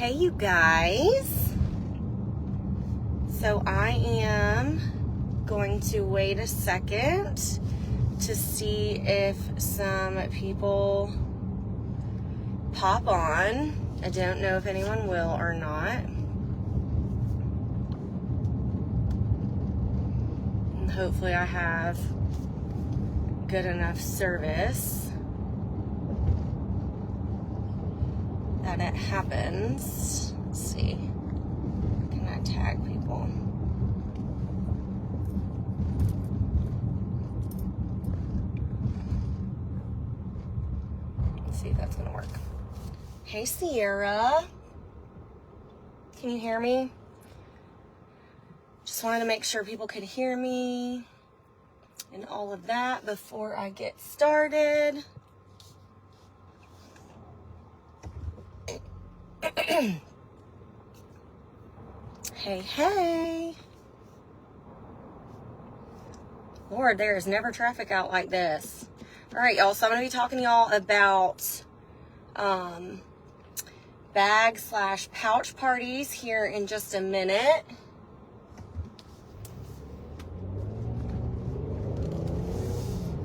Hey you guys, so I am going to wait a second to see if some people pop on. I don't know if anyone will or not. And hopefully I have good enough service that it happens. Let's see. Can I tag people? Let's see if that's gonna work. Hey Sierra. Can you hear me? Just wanted to make sure people could hear me and all of that before I get started. Hey. Lord, there is never traffic out like this. All right, y'all, so I'm going to be talking to y'all about bag/pouch parties here in just a minute.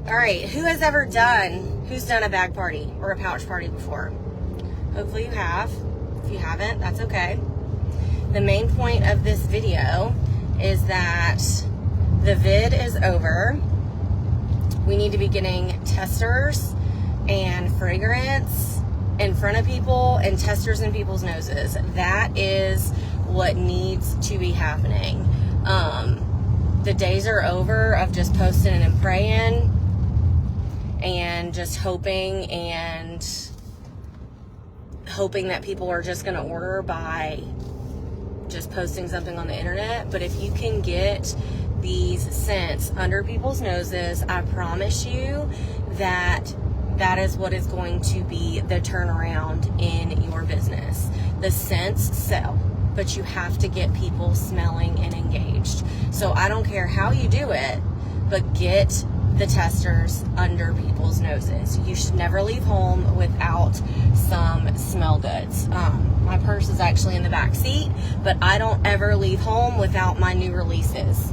All right, who's done a bag party or a pouch party before? Hopefully you have. If you haven't, that's okay. The main point of this video is that the vid is over. We need to be getting testers and fragrance in front of people and testers in people's noses. That is what needs to be hoping. The days are over of just posting and praying and just hoping that people are just going to order by just posting something on the internet. But if you can get these scents under people's noses, I promise you that is what is going to be the turnaround in your business. The scents sell, but you have to get people smelling and engaged. So I don't care how you do it, but get the testers under people's noses. You should never leave home without some smell goods. My purse is actually in the back seat, but I don't ever leave home without my new releases.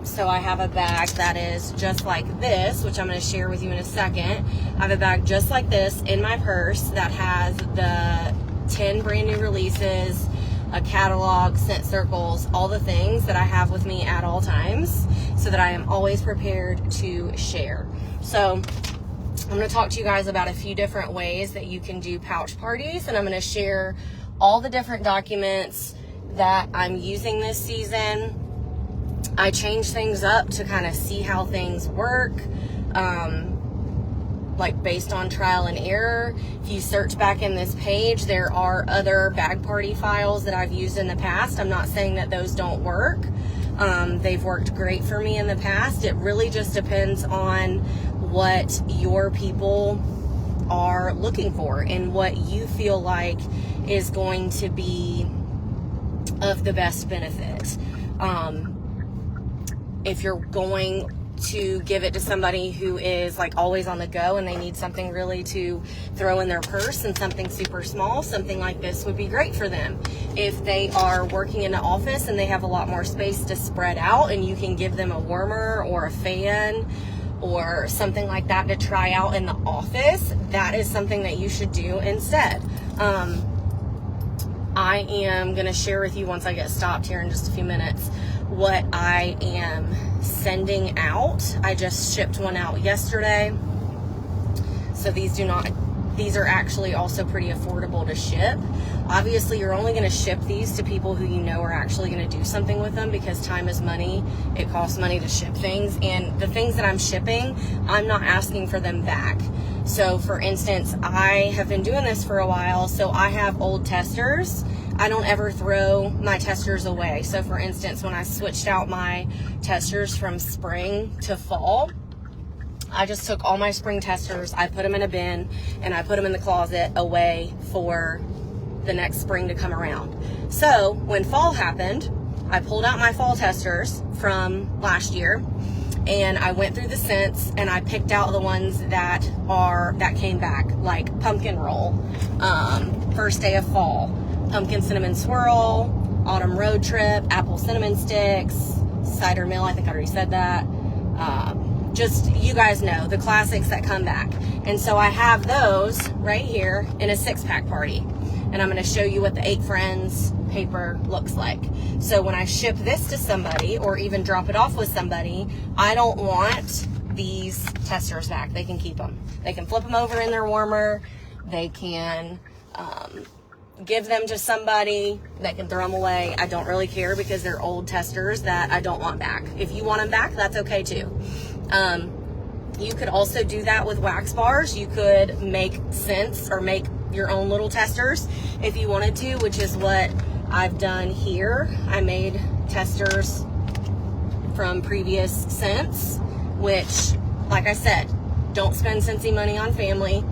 So I have a bag that is just like this, which I'm going to share with you in a second. I have a bag just like this in my purse that has the 10 brand new releases, a catalog, scent circles, all the things that I have with me at all times so that I am always prepared to share. So I'm going to talk to you guys about a few different ways that you can do pouch parties, and I'm going to share all the different documents that I'm using this season. I change things up to kind of see how things work, like based on trial and error. If you search back in this page, there are other bag party files that I've used in the past. I'm not saying that those don't work. They've worked great for me in the past. It really just depends on what your people are looking for and what you feel like is going to be of the best benefit. If you're going to give it to somebody who is like always on the go and they need something really to throw in their purse and something super small, something like this would be great for them. If they are working in an office and they have a lot more space to spread out and you can give them a warmer or a fan or something like that to try out in the office, that is something that you should do instead. I am going to share with you once I get stopped here in just a few minutes what I am sending out. I just shipped one out yesterday. So these are actually also pretty affordable to ship. Obviously, you're only going to ship these to people who you know are actually going to do something with them, because time is money. It costs money to ship things. And the things that I'm shipping, I'm not asking for them back. So for instance, I have been doing this for a while, so I have old testers. I don't ever throw my testers away. So for instance, when I switched out my testers from spring to fall, I just took all my spring testers, I put them in a bin, and I put them in the closet away for the next spring to come around. So when fall happened, I pulled out my fall testers from last year, and I went through the scents and I picked out the ones that came back, like pumpkin roll, first day of fall, pumpkin cinnamon swirl, autumn road trip, apple cinnamon sticks, cider mill, I think I already said that. Just, you guys know, the classics that come back. And so I have those right here in a 6-pack party. And I'm going to show you what the 8 Friends paper looks like. So when I ship this to somebody or even drop it off with somebody, I don't want these testers back. They can keep them. They can flip them over in their warmer. They can give them to somebody. They can throw them away. I don't really care because they're old testers that I don't want back. If you want them back, that's okay too. You could also do that with wax bars. You could make scents or make your own little testers if you wanted to, which is what I've done here. I made testers from previous scents, which, like I said, don't spend Scentsy money on family.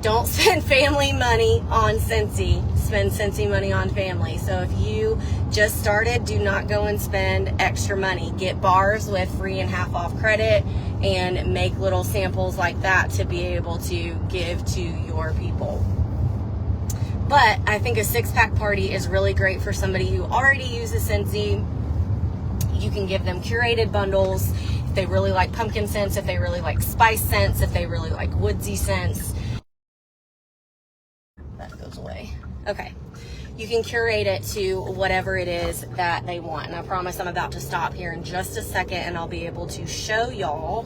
Don't spend family money on Scentsy. Spend Scentsy money on family. So if you just started, do not go and spend extra money. Get bars with free and half off credit and make little samples like that to be able to give to your people. But I think a 6-pack party is really great for somebody who already uses Scentsy. You can give them curated bundles if they really like pumpkin scents, if they really like spice scents, if they really like woodsy scents. That goes away. Okay. You can curate it to whatever it is that they want. And I promise I'm about to stop here in just a second and I'll be able to show y'all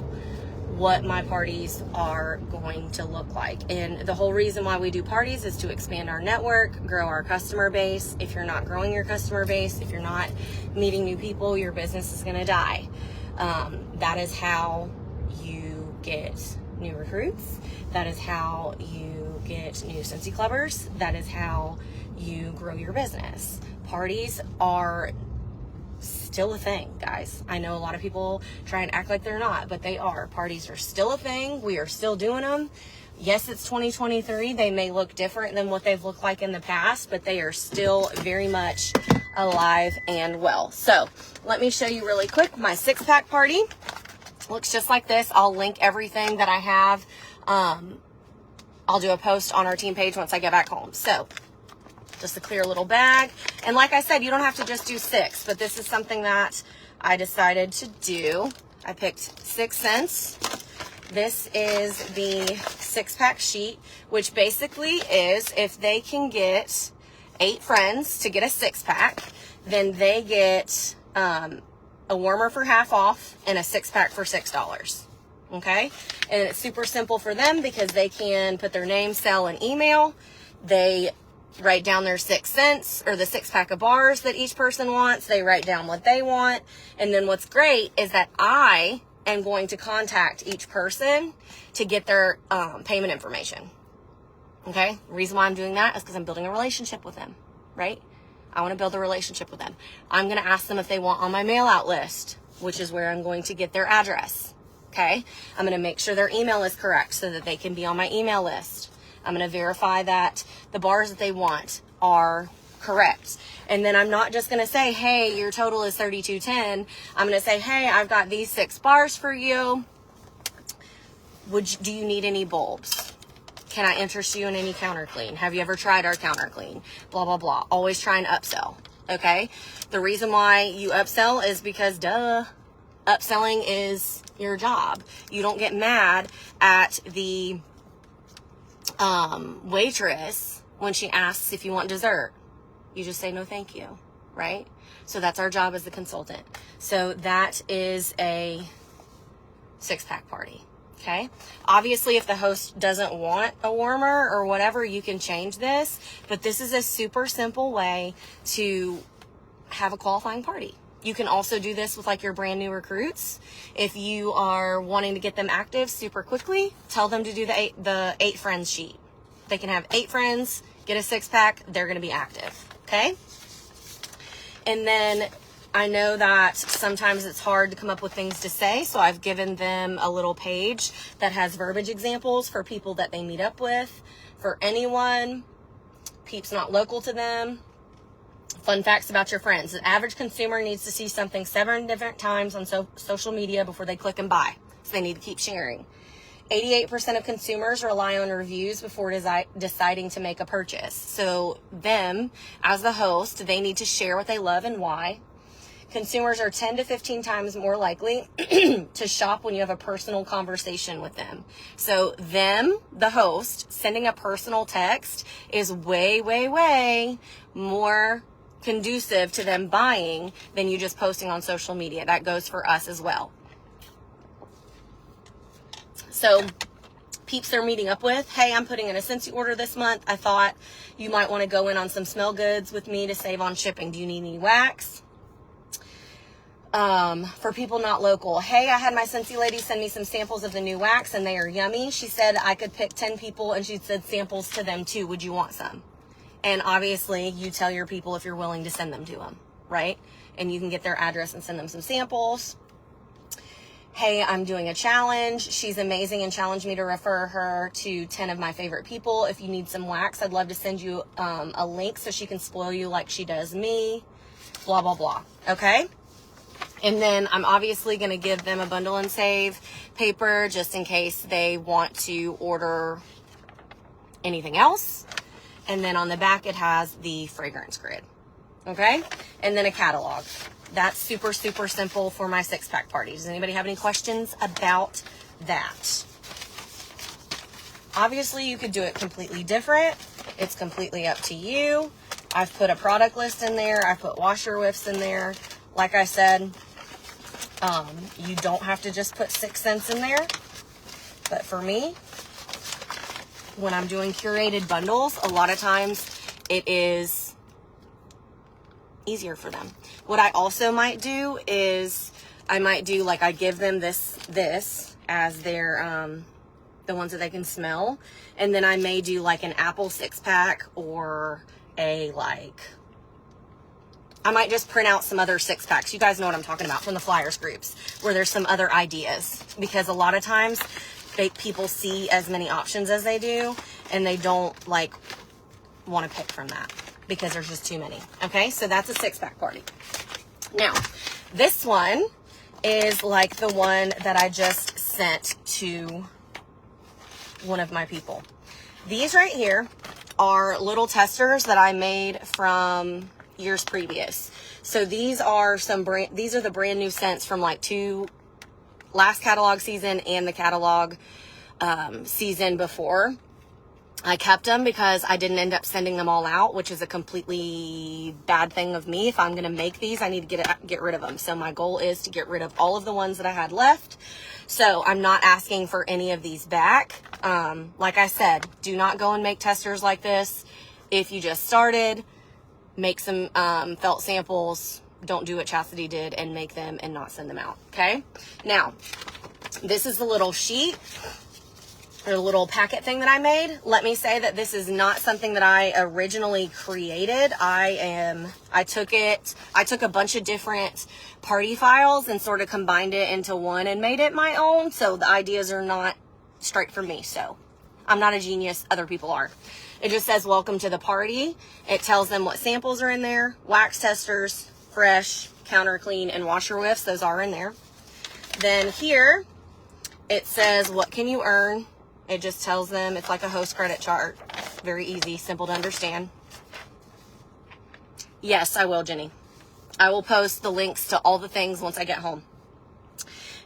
what my parties are going to look like. And the whole reason why we do parties is to expand our network, grow our customer base. If you're not growing your customer base, if you're not meeting new people, your business is going to die. That is how you get new recruits. That is how you get new Scentsy Clubbers. That is how you grow your business. Parties are still a thing, guys. I know a lot of people try and act like they're not, but they are. Parties are still a thing. We are still doing them. Yes, it's 2023. They may look different than what they've looked like in the past, but they are still very much alive and well. So let me show you really quick my 6-pack party. Looks just like this. I'll link everything that I have. I'll do a post on our team page once I get back home. So just a clear little bag. And like I said, you don't have to just do 6, but this is something that I decided to do. I picked 6 scents. This is the 6-pack sheet, which basically is if they can get 8 friends to get a 6-pack, then they get a warmer for half off and a 6-pack for $6. Okay? And it's super simple for them because they can put their name, cell, and email. They write down their 6 cents or the 6-pack of bars that each person wants. They write down what they want. And then what's great is that I am going to contact each person to get their payment information. Okay? The reason why I'm doing that is because I'm building a relationship with them, right? I want to build a relationship with them. I'm going to ask them if they want on my mail out list, which is where I'm going to get their address. Okay? I'm going to make sure their email is correct so that they can be on my email list. I'm going to verify that the bars that they want are correct. And then I'm not just going to say, hey, your total is $32.10. I'm going to say, hey, I've got these 6 bars for you. Do you need any bulbs? Can I interest you in any counter clean? Have you ever tried our counter clean? Blah, blah, blah. Always try and upsell. Okay? The reason why you upsell is because, upselling is your job. You don't get mad at the waitress when she asks if you want dessert. You just say no thank you, right? So that's our job as the consultant. So that is a 6-pack party. Okay. Obviously, if the host doesn't want a warmer or whatever, you can change this, but this is a super simple way to have a qualifying party. You can also do this with like your brand new recruits. If you are wanting to get them active super quickly, tell them to do the 8 friends sheet. They can have 8 friends, get a 6-pack, they're going to be active. Okay. And then I know that sometimes it's hard to come up with things to say, so I've given them a little page that has verbiage examples for people that they meet up with, for anyone, peeps not local to them. Fun facts about your friends. The average consumer needs to see something 7 different times on social media before they click and buy. So they need to keep sharing. 88% of consumers rely on reviews before deciding to make a purchase. So them, as the host, they need to share what they love and why. Consumers are 10 to 15 times more likely to shop when you have a personal conversation with them. So them, the host, sending a personal text is way, way, way more conducive to them buying than you just posting on social media. That goes for us as well. So peeps they're meeting up with, hey, I'm putting in a Scentsy order this month. I thought you might want to go in on some smell goods with me to save on shipping. Do you need any wax? For people not local, hey, I had my Scentsy lady send me some samples of the new wax and they are yummy. She said I could pick 10 people and she said samples to them too. Would you want some? And obviously you tell your people if you're willing to send them to them, right? And you can get their address and send them some samples. Hey, I'm doing a challenge. She's amazing and challenged me to refer her to 10 of my favorite people. If you need some wax, I'd love to send you a link so she can spoil you like she does me. Blah, blah, blah. Okay? And then I'm obviously going to give them a bundle and save paper just in case they want to order anything else. And then on the back, it has the fragrance grid. Okay? And then a catalog. That's super, super simple for my 6-pack party. Does anybody have any questions about that? Obviously, you could do it completely different. It's completely up to you. I've put a product list in there. I put washer whiffs in there. Like I said, you don't have to just put 6 scents in there. But for me, when I'm doing curated bundles, a lot of times it is easier for them. What I also might do is I might do like I give them this as their the ones that they can smell, and then I may do like an apple 6-pack or a like I might just print out some other 6-packs. You guys know what I'm talking about from the flyers groups where there's some other ideas, because a lot of times people see as many options as they do and they don't like want to pick from that because there's just too many. Okay, so that's a 6-pack party. Now, this one is like the one that I just sent to one of my people. These right here are little testers that I made from years previous. So these are these are the brand new scents from like last catalog season and the catalog season before. I kept them because I didn't end up sending them all out, which is a completely bad thing of me. If I'm going to make these, I need to get rid of them. So my goal is to get rid of all of the ones that I had left. So I'm not asking for any of these back. Like I said, do not go and make testers like this. If you just started, make some felt samples. Don't do what Chastity did and make them and not send them out. Okay. Now, this is the little sheet or the little packet thing that I made. Let me say that this is not something that I originally created. I took a bunch of different party files and sort of combined it into one and made it my own. So the ideas are not straight from me. So I'm not a genius. Other people are. It just says, welcome to the party. It tells them what samples are in there. Wax testers, fresh, counter clean, and washer whiffs. Those are in there. Then here, it says, what can you earn? It just tells them, it's like a host credit chart. Very easy, simple to understand. Yes, I will, Jenny. I will post the links to all the things once I get home.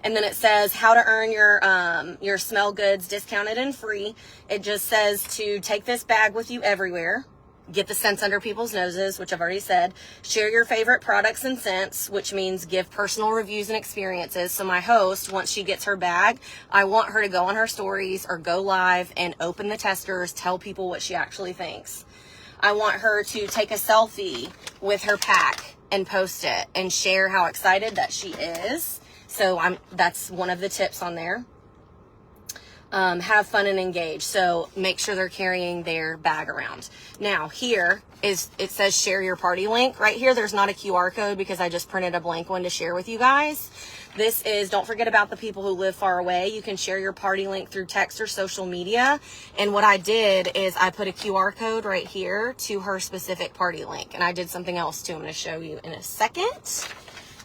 And then it says how to earn your smell goods discounted and free. It just says to take this bag with you everywhere. Get the scents under people's noses, which I've already said. Share your favorite products and scents, which means give personal reviews and experiences. So my host, once she gets her bag, I want her to go on her stories or go live and open the testers, tell people what she actually thinks. I want her to take a selfie with her pack and post it and share how excited that she is. So that's one of the tips on there. Have fun and engage. So make sure they're carrying their bag around. Now here it says share your party link. Right here, there's not a QR code because I just printed a blank one to share with you guys. This is, don't forget about the people who live far away. You can share your party link through text or social media. And what I did is I put a QR code right here to her specific party link. And I did something else too. I'm going to show you in a second.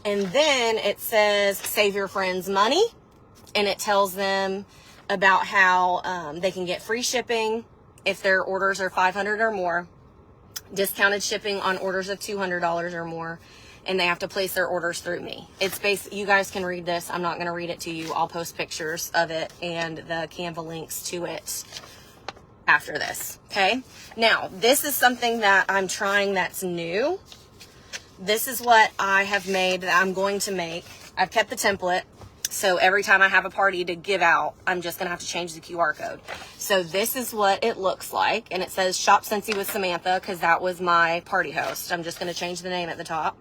And then it says save your friends money. And it tells them about how they can get free shipping if their orders are $500 or more, discounted shipping on orders of $200 or more, and they have to place their orders through me. It's you guys can read this. I'm not going to read it to you. I'll post pictures of it and the Canva links to it after this. Okay. Now, this is something that I'm trying that's new. This is what I have made that I'm going to make. I've kept the template. So every time I have a party to give out, I'm just going to have to change the QR code. So this is what it looks like. And it says Shop Scentsy with Samantha because that was my party host. I'm just going to change the name at the top.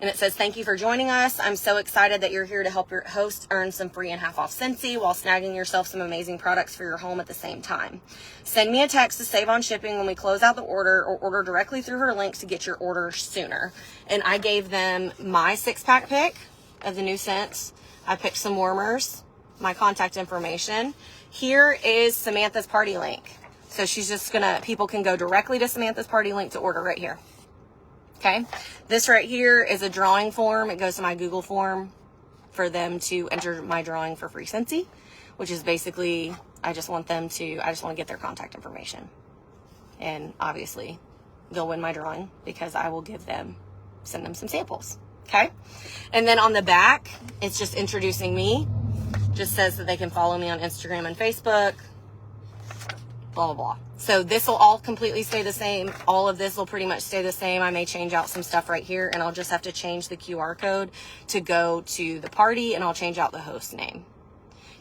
And it says, thank you for joining us. I'm so excited that you're here to help your host earn some free and half off Scentsy while snagging yourself some amazing products for your home at the same time. Send me a text to save on shipping when we close out the order, or order directly through her link to get your order sooner. And I gave them my 6-pack pick of the new scents. I picked some warmers, my contact information. Here is Samantha's party link. So she's just people can go directly to Samantha's party link to order right here. Okay. This right here is a drawing form. It goes to my Google form for them to enter my drawing for free Scentsy, which is basically, I just want to get their contact information. And obviously they'll win my drawing because I will send them some samples. Okay. And then on the back, it's just introducing me. Just says that they can follow me on Instagram and Facebook, blah, blah, blah. So this will all completely stay the same. All of this will pretty much stay the same. I may change out some stuff right here, and I'll just have to change the QR code to go to the party, and I'll change out the host name.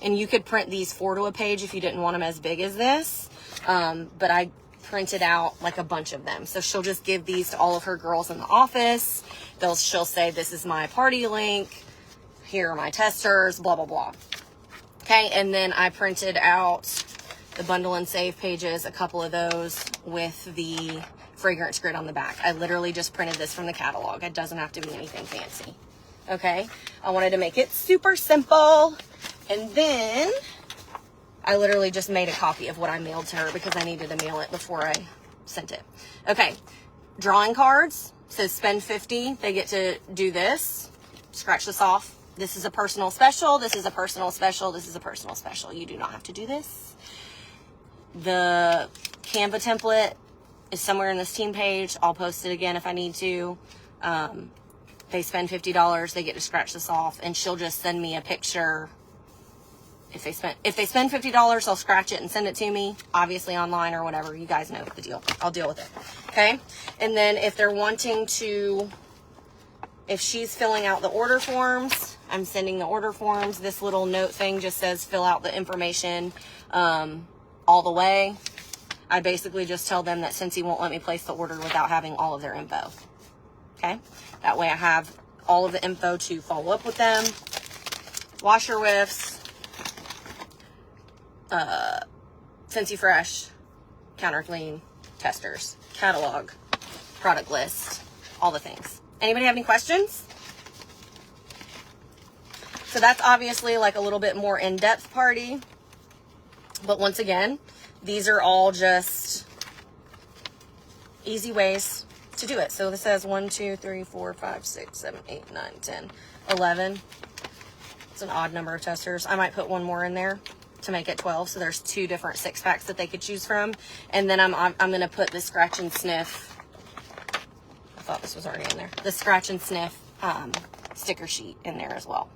And you could print these 4 to a page if you didn't want them as big as this. But I printed out like a bunch of them. So she'll just give these to all of her girls in the office. She'll say, this is my party link. Here are my testers, blah, blah, blah. Okay. And then I printed out the bundle and save pages, a couple of those with the fragrance grid on the back. I literally just printed this from the catalog. It doesn't have to be anything fancy. Okay. I wanted to make it super simple. And then I literally just made a copy of what I mailed to her because I needed to mail it before I sent it. Okay. Drawing cards. Says spend 50. They get to do this. Scratch this off. This is a personal special. This is a personal special. This is a personal special. You do not have to do this. The Canva template is somewhere in this team page. I'll post it again if I need to. They spend $50. They get to scratch this off, and she'll just send me a picture. If they spend $50, I'll scratch it and send it to me, obviously online or whatever. You guys know the deal. I'll deal with it. Okay. And then if they're wanting to, if she's filling out the order forms, I'm sending the order forms. This little note thing just says fill out the information all the way. I basically just tell them that Scentsy won't let me place the order without having all of their info. Okay. That way I have all of the info to follow up with them. Washer whiffs. Scentsy Fresh, counter clean, testers, catalog, product list, all the things. Anybody have any questions? So that's obviously like a little bit more in-depth party. But once again, these are all just easy ways to do it. So this says 1, 2, 3, 4, 5, 6, 7, 8, 9, 10, 11. It's an odd number of testers. I might put one more in there to make it 12. So there's 2 different 6-packs that they could choose from. And then I'm going to put the scratch and sniff. I thought this was already in there. The scratch and sniff sticker sheet in there as well.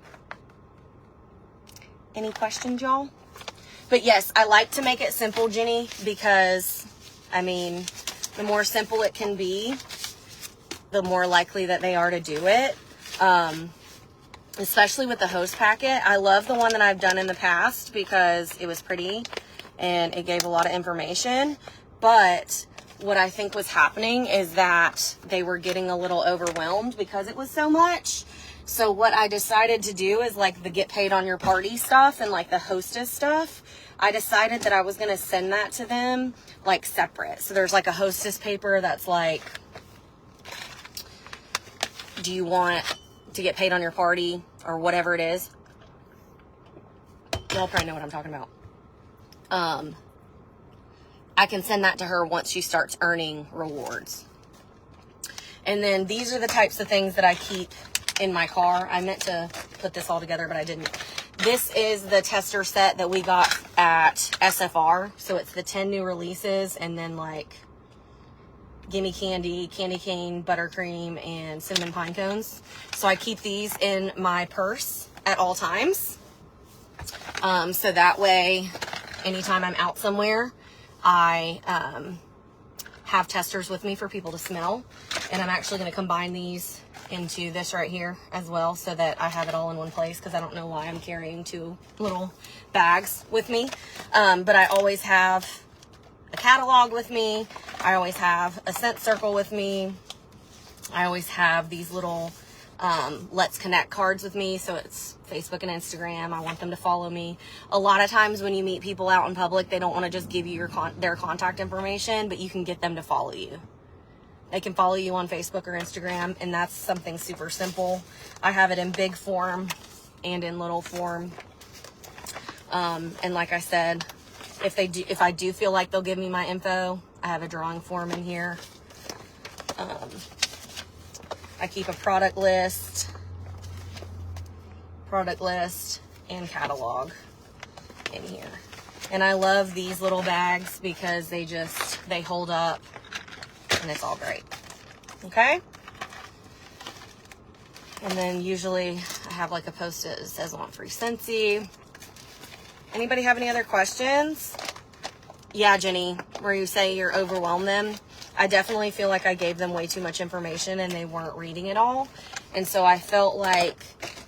Any questions, y'all? But yes, I like to make it simple, Jenny, because I mean, the more simple it can be, the more likely that they are to do it. Especially with the host packet. I love the one that I've done in the past because it was pretty and it gave a lot of information. But what I think was happening is that they were getting a little overwhelmed because it was so much. So what I decided to do is like the get paid on your party stuff and like the hostess stuff. I decided that I was going to send that to them like separate. So there's like a hostess paper that's like, do you want to get paid on your party or whatever it is? Y'all probably know what I'm talking about. I can send that to her once she starts earning rewards. And then these are the types of things that I keep in my car. I meant to put this all together, but I didn't. This is the tester set that we got at SFR. So it's the 10 new releases and then like gimme candy, candy cane, buttercream, and cinnamon pine cones. So I keep these in my purse at all times. So that way, anytime I'm out somewhere, I have testers with me for people to smell. And I'm actually going to combine these into this right here as well so that I have it all in one place, because I don't know why I'm carrying 2 little bags with me. But I always have a catalog with me. I always have a scent circle with me. I always have these little Let's Connect cards with me. So it's Facebook and Instagram. I want them to follow me. A lot of times when you meet people out in public, they don't want to just give you their contact information, but you can get them to follow you. They can follow you on Facebook or Instagram, and that's something super simple. I have it in big form and in little form. And like I said, if I do feel like they'll give me my info, I have a drawing form in here. I keep a product list and catalog in here. And I love these little bags because they hold up and it's all great. Okay? And then usually I have like a post-it that says want free Scentsy. Anybody have any other questions? Yeah, Jenny, where you say you're overwhelmed them. I definitely feel like I gave them way too much information and they weren't reading it all. And so I felt like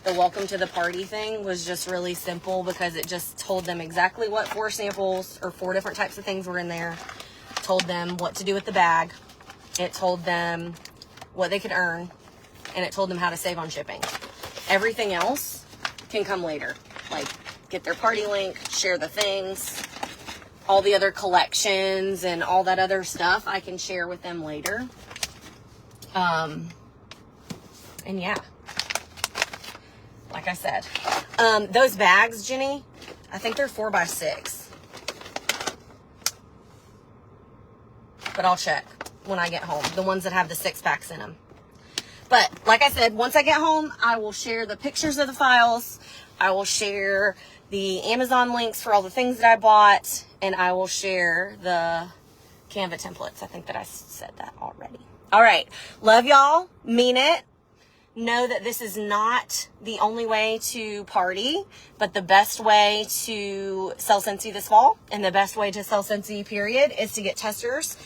the welcome to the party thing was just really simple because it just told them exactly what 4 samples or 4 different types of things were in there. Told them what to do with the bag. It told them what they could earn. And it told them how to save on shipping. Everything else can come later. Like get their party link, share the things. All the other collections and all that other stuff I can share with them later. And yeah, like I said, those bags, Jenny, I think they're 4x6, but I'll check when I get home, the ones that have the 6-packs in them. But like I said, once I get home, I will share the pictures of the files. I will share the Amazon links for all the things that I bought, and I will share the Canva templates. I think that I said that already. All right. Love y'all. Mean it. Know that this is not the only way to party, but the best way to sell Scentsy this fall, and the best way to sell Scentsy, period, is to get testers